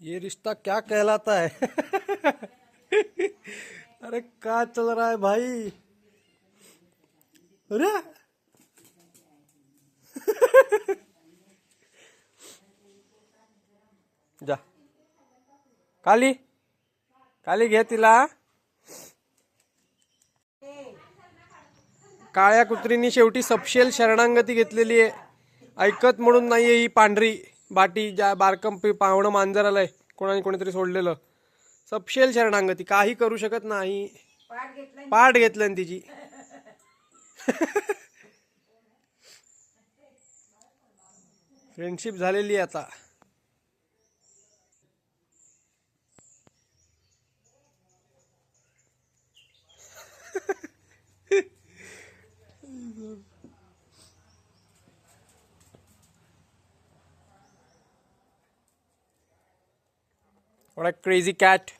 ये रिश्ता क्या कहलाता है? अरे क्या चल रहा है भाई? अरे जा, काली काली घे तिला. काळ्या कुत्रीनी शेवटी सपशेल शरणांगती घेतलेली आहे. ऐकत म्हणून नाहीये ही पांढरी बाटी ज्या बारकम पावणं मांजर आलंय कोणीतरी सोडलेलं. सपशेल शरणांगती, काही करू शकत नाही. पाठ घेतलं तिची. फ्रेंडशिप झालेली आहे आता. What a crazy cat.